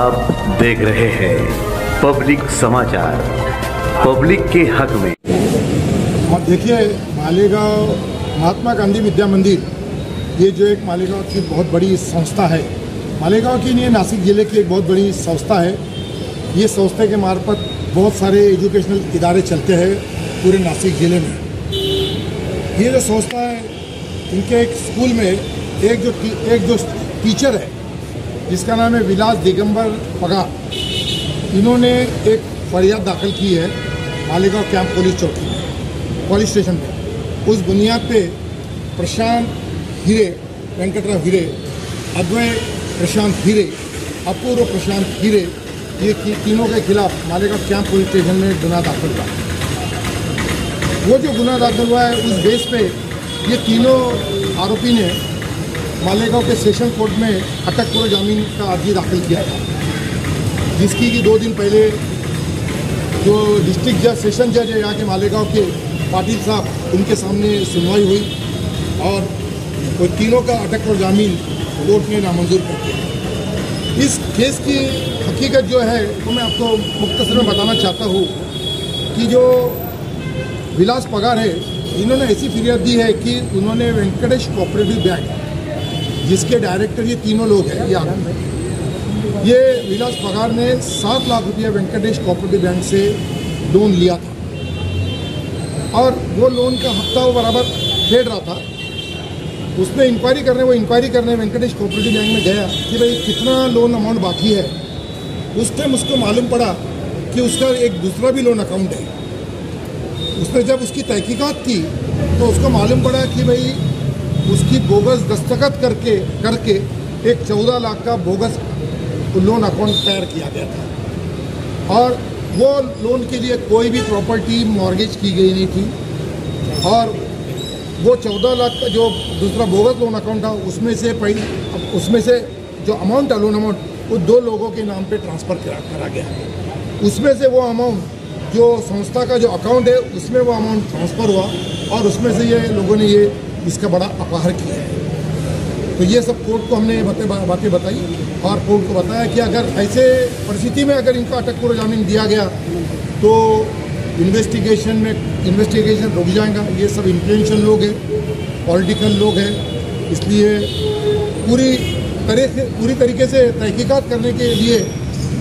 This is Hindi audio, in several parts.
आप देख रहे हैं पब्लिक समाचार, पब्लिक के हक में। और देखिए, मालेगांव महात्मा गांधी विद्या मंदिर, ये जो एक मालेगांव की बहुत बड़ी संस्था है, मालेगांव की नहीं, नासिक जिले की एक बहुत बड़ी संस्था है। ये संस्था के मार्फत बहुत सारे एजुकेशनल इदारे चलते हैं पूरे नासिक जिले में। ये जो संस्था है, इनके एक स्कूल में एक जो टीचर है जिसका नाम है विलास दिगंबर पगार, इन्होंने एक फरियाद दाखिल की है मालेगांव कैंप पुलिस स्टेशन पे। उस बुनियाद पे प्रशांत हीरे, वेंकटराव हीरे, अद्वय प्रशांत हीरे, अपूर्व प्रशांत हीरे, ये तीनों के खिलाफ मालेगांव कैंप पुलिस स्टेशन में गुना दाखिल हुआ। वो जो गुना दाखिल हुआ है, उस बेस पे ये तीनों आरोपी ने मालेगांव के सेशन कोर्ट में अटकपूर्व जामीन का अर्जी दाखिल किया था, जिसकी कि 2 दिन पहले जो डिस्ट्रिक्ट जज, सेशन जज है यहाँ के मालेगांव के, पाटिल साहब, उनके सामने सुनवाई हुई और वो तीनों का अटकपूर्व जामीन कोर्ट ने नामंजूर कर दिया। इस केस की हकीकत जो है तो मैं आपको मुख्तसर में बताना चाहता हूँ कि जो विलास पगार है, इन्होंने ऐसी फिरियाद दी है कि उन्होंने वेंकटेश कोऑपरेटिव बैंक, जिसके डायरेक्टर ये तीनों लोग हैं, ये विलास पगार ने 7 लाख रुपया वेंकटेश कोऑपरेटिव बैंक से लोन लिया था और वो लोन का हफ्ता वो बराबर फेड रहा था। उसने इंक्वायरी करने वेंकटेश कोऑपरेटिव बैंक में गया कि भाई कितना लोन अमाउंट बाकी है। उस टाइम उसको मालूम पड़ा कि उसका एक दूसरा भी लोन अकाउंट है। उसने जब उसकी तहकीकात की तो उसको मालूम पड़ा कि भाई उसकी बोगस दस्तखत करके एक 14 लाख का बोगस लोन अकाउंट तैयार किया गया था और वो लोन के लिए कोई भी प्रॉपर्टी मॉर्गेज की गई नहीं थी। और वो 14 लाख का जो दूसरा बोगस लोन अकाउंट था, उसमें से जो अमाउंट है, लोन अमाउंट, वो 2 लोगों के नाम पे ट्रांसफ़र करा गया। उसमें से वो अमाउंट जो संस्था का जो अकाउंट है, उसमें वो अमाउंट ट्रांसफ़र हुआ और उसमें से ये लोगों ने इसका बड़ा अपहार किया है। तो ये सब कोर्ट को हमने बातें बताई और कोर्ट को बताया कि अगर ऐसे परिस्थिति में अगर इनका अटकपूर्व जामीन दिया गया तो इन्वेस्टिगेशन रुक जाएगा। ये सब इन्फ्लुएंशियल लोग हैं, पॉलिटिकल लोग हैं, इसलिए पूरी तरीके से तहकीकात करने के लिए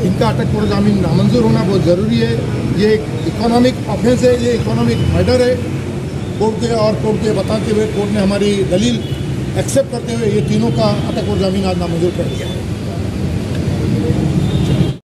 इनका अटकपूर्व जामीन नामंजूर होना बहुत ज़रूरी है। ये एक इकोनॉमिक ऑफेंस है, ये इकोनॉमिक मर्डर है। कोर्ट के बताते हुए कोर्ट ने हमारी दलील एक्सेप्ट करते हुए ये तीनों का अटकपूर्व जामीन आज नामंजूर कर दिया है।